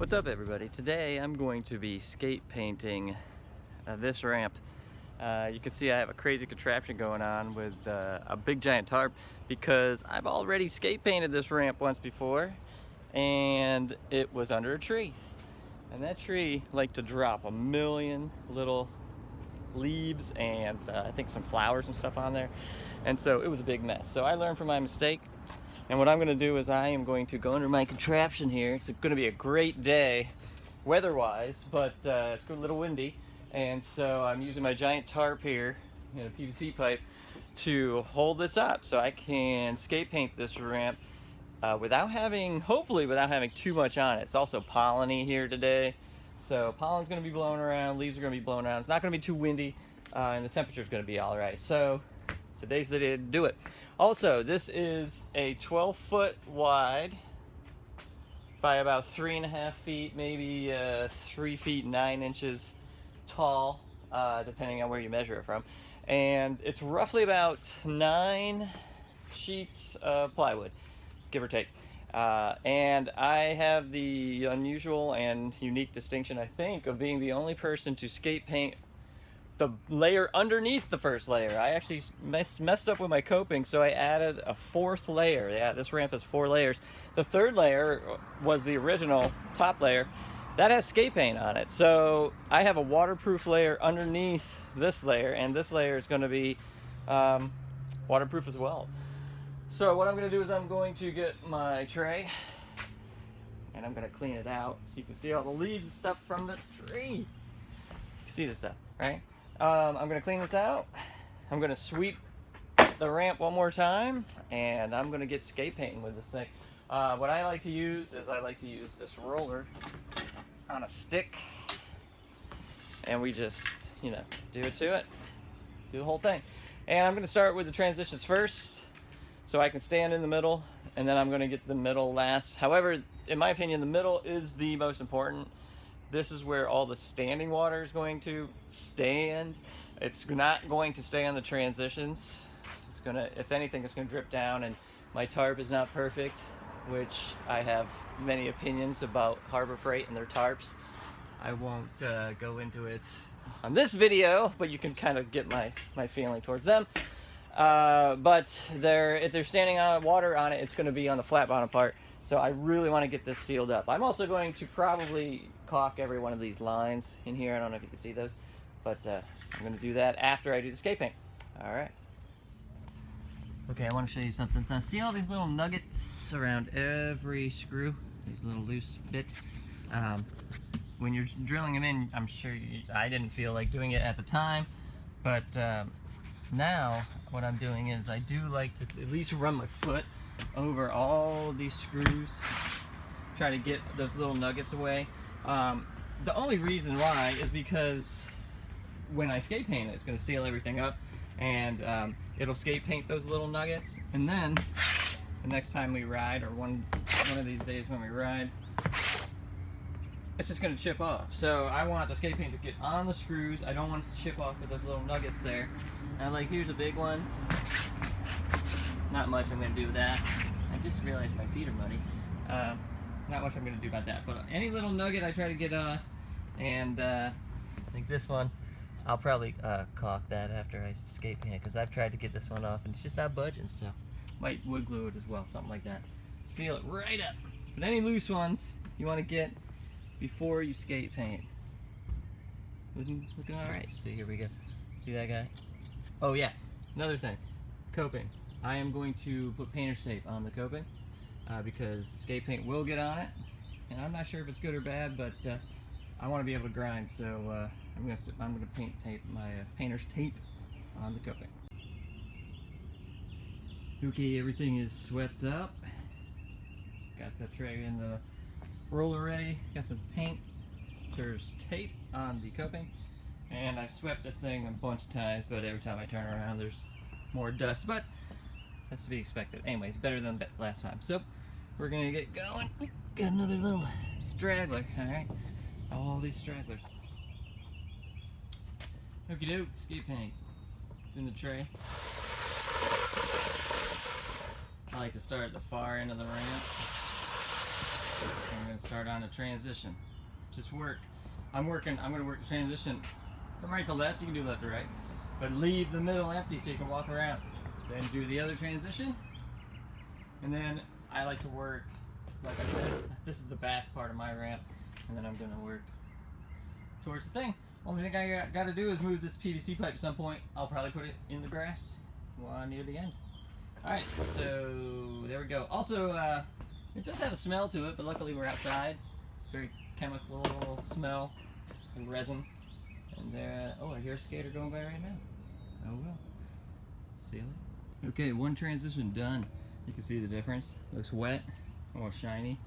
What's up, everybody? Today I'm going to be skate painting this ramp. You can see I have a crazy contraption going on with a big giant tarp because I've already skate painted this ramp once before and it was under a tree. And that tree liked to drop a million little leaves and I think some flowers and stuff on there. And so it was a big mess. So I learned from my mistake. And what I'm going to do is I am going to go under my contraption here. It's going to be a great day weather-wise, but it's a little windy. And so I'm using my giant tarp here, a PVC pipe, to hold this up so I can skate paint this ramp hopefully without having too much on it. It's also pollen-y here today. So pollen's going to be blowing around, leaves are going to be blowing around. It's not going to be too windy, and the temperature's going to be all right. So today's the day to do it. Also, this is a 12-foot wide by about 3.5 feet, maybe 3 feet 9 inches tall, depending on where you measure it from. And it's roughly about 9 sheets of plywood, give or take. And I have the unusual and unique distinction, I think, of being the only person to skate paint the layer underneath the first layer. I actually messed up with my coping, so I added a 4th layer. Yeah, this ramp has 4 layers. The 3rd layer was the original top layer. That has skate paint on it. So I have a waterproof layer underneath this layer, and this layer is going to be waterproof as well. So what I'm going to do is I'm going to get my tray, and I'm going to clean it out so you can see all the leaves and stuff from the tree. You can see this stuff, right? I'm going to clean this out. I'm going to sweep the ramp one more time, and I'm going to get skate painting with this thing. What I like to use is I like to use this roller on a stick, and we just, do it to it, do the whole thing. And I'm going to start with the transitions first, so I can stand in the middle, and then I'm going to get the middle last. However, in my opinion, the middle is the most important. This is where all the standing water is going to stand. It's not going to stay on the transitions. It's gonna, if anything, it's gonna drip down, and my tarp is not perfect, which I have many opinions about Harbor Freight and their tarps. I won't go into it on this video, but you can kind of get my feeling towards them. But if they're standing on water on it, it's gonna be on the flat bottom part. So I really want to get this sealed up. I'm also going to probably caulk every one of these lines in here. I don't know if you can see those, but I'm going to do that after I do the skate paint. All right. Okay, I want to show you something. Now, see all these little nuggets around every screw? These little loose bits? When you're drilling them in, I'm sure I didn't feel like doing it at the time, but now what I'm doing is I do like to at least run my foot over all these screws, try to get those little nuggets away. The only reason why is because when I skate paint it, it's going to seal everything up, and it'll skate paint those little nuggets, and then the next time we ride, or one of these days when we ride, it's just going to chip off. So I want the skate paint to get on the screws. I don't want it to chip off with those little nuggets there. And like, here's a big one. Not much I'm going to do with that. I just realized my feet are muddy. Not much I'm going to do about that. But any little nugget I try to get off, and I think this one, I'll probably caulk that after I skate paint it, because I've tried to get this one off and it's just not budging. So might wood glue it as well, something like that. Seal it right up. But any loose ones you want to get before you skate paint. Looking all right. So here we go. See that guy? Oh yeah, another thing, coping. I am going to put painter's tape on the coping because the skate paint will get on it, and I'm not sure if it's good or bad, but I want to be able to grind, so I'm gonna paint tape my painter's tape on the coping. Okay, everything is swept up. Got the tray in the roller ready. Got some painter's tape on the coping, and I've swept this thing a bunch of times, but every time I turn around, there's more dust. But that's to be expected. Anyway, it's better than last time. So we're gonna get going. Got another little straggler. All right, all these stragglers. Okie doke, skate paint. It's in the tray. I like to start at the far end of the ramp. I'm gonna start on a transition. Just work. I'm gonna work the transition from right to left. You can do left to right, but leave the middle empty so you can walk around. Then do the other transition, and then I like to work, like I said, this is the back part of my ramp, and then I'm gonna work towards the thing. Only thing I got to do is move this PVC pipe at some point. I'll probably put it in the grass near the end. Alright, so there we go. Also, it does have a smell to it, but luckily we're outside. It's very chemical smell and resin. And oh, I hear a skater going by right now. Oh well. See you later. Okay, one transition done. You can see the difference. Looks wet, almost shiny.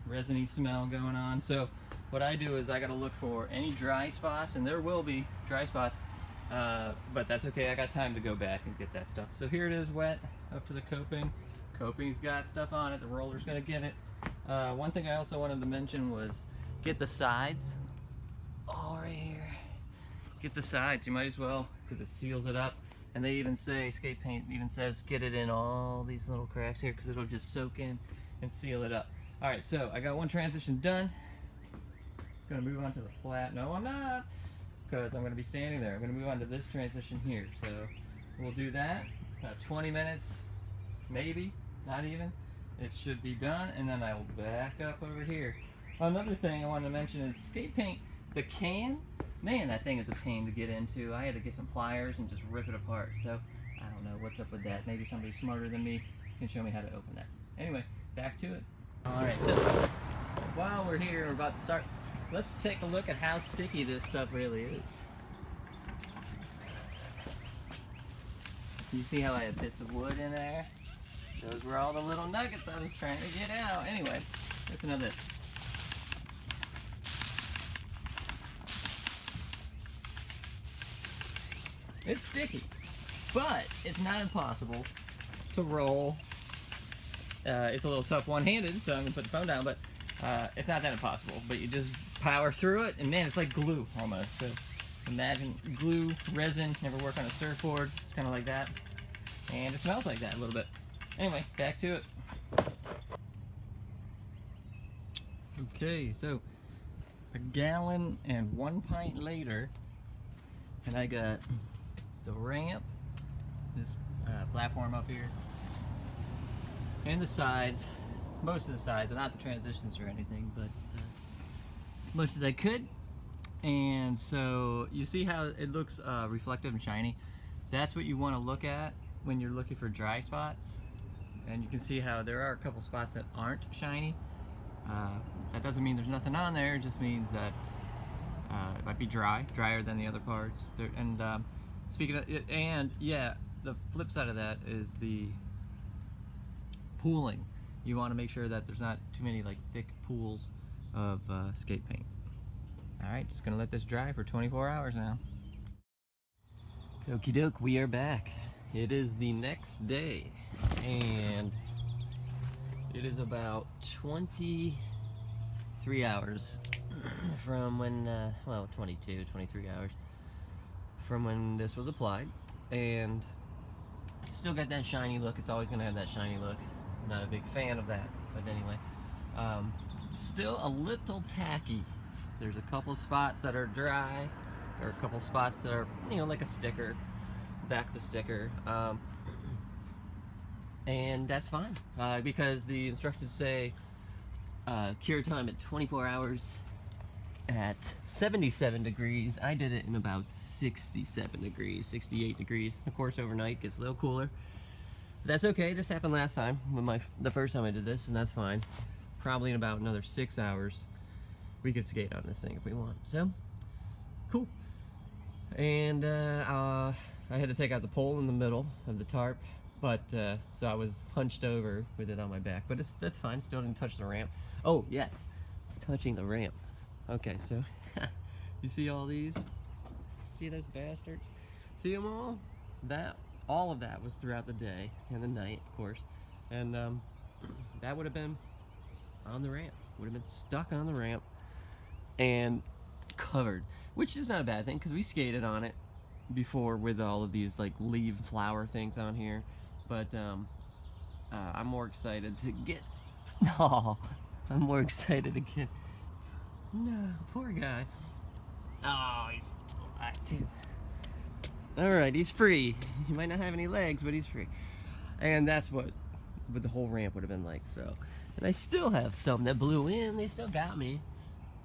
Resiny smell going on. So what I do is I gotta look for any dry spots, and there will be dry spots, but that's okay. I got time to go back and get that stuff. So here it is, wet up to the coping. Coping's got stuff on it. The roller's gonna get it. One thing I also wanted to mention was get the sides. Oh, right here. Get the sides. You might as well, because it seals it up. And they even say, Skate Paint even says, get it in all these little cracks here, because it'll just soak in and seal it up. All right, so I got one transition done. Gonna move on to the flat. No, I'm not, because I'm gonna be standing there. I'm gonna move on to this transition here. So we'll do that. About 20 minutes, maybe, not even. It should be done, and then I will back up over here. Another thing I wanted to mention is Skate Paint, the can, man, that thing is a pain to get into. I had to get some pliers and just rip it apart. So I don't know what's up with that. Maybe somebody smarter than me can show me how to open that. Anyway, back to it. All right, so while we're here, we're about to start. Let's take a look at how sticky this stuff really is. You see how I have bits of wood in there? Those were all the little nuggets I was trying to get out. Anyway, listen to this. It's sticky, but it's not impossible to roll. It's a little tough one-handed, so I'm gonna put the phone down, but it's not that impossible. But you just power through it, and man, it's like glue almost. So imagine glue, resin, never work on a surfboard. It's kind of like that, and it smells like that a little bit. Anyway, back to it. Okay, so a gallon and 1 pint later, and I got the ramp, this platform up here, and the sides, most of the sides, not the transitions or anything, but as much as I could. And so you see how it looks reflective and shiny. That's what you want to look at when you're looking for dry spots. And you can see how there are a couple spots that aren't shiny. That doesn't mean there's nothing on there, it just means that it might be drier than the other parts. And speaking of it, and yeah, the flip side of that is the pooling. You want to make sure that there's not too many like thick pools of skate paint. Alright, just gonna let this dry for 24 hours now. Okie doke, we are back. It is the next day, and it is about 23 hours from when, well, 22, 23 hours from when this was applied, and still got that shiny look. It's always gonna have that shiny look. Not a big fan of that, but anyway, still a little tacky. There's a couple spots that are dry. There are a couple spots that are, you know, like a sticker, back of a sticker, and that's fine, because the instructions say cure time at 24 hours at 77 degrees. I did it in about 67 degrees, 68 degrees. Of course, overnight gets a little cooler. But that's okay. This happened last time, when the first time I did this, and that's fine. Probably in about another 6 hours, we could skate on this thing if we want. So, cool. And I had to take out the pole in the middle of the tarp, but so I was hunched over with it on my back. But that's fine. Still didn't touch the ramp. Oh yes, it's touching the ramp. Okay, so you see all these? See those bastards? See them all? All of that was throughout the day and the night, of course, and that would have been on the ramp. Would have been stuck on the ramp and covered, which is not a bad thing because we skated on it before with all of these like leaf flower things on here. But I'm more excited to get No, I'm more excited again. No, poor guy. Oh, he's still alive too. Alright, he's free. He might not have any legs, but he's free. And that's what the whole ramp would have been like, so. And I still have some that blew in. They still got me.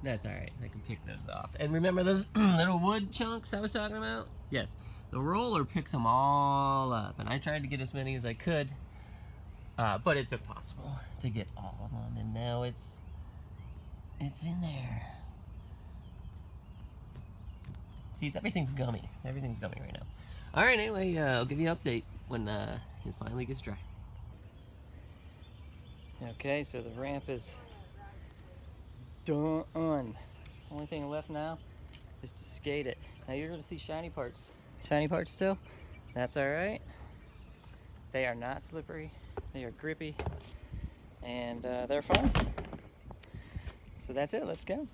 That's alright. I can pick those off. And remember those little wood chunks I was talking about? Yes. The roller picks them all up. And I tried to get as many as I could. But it's impossible to get all of them. And now it's in there. See, everything's gummy. Everything's gummy right now. All right, anyway, I'll give you an update when it finally gets dry. Okay, so the ramp is done. Only thing left now is to skate it. Now you're gonna see shiny parts. Shiny parts still? That's all right. They are not slippery. They are grippy, and they're fun. So that's it. Let's go.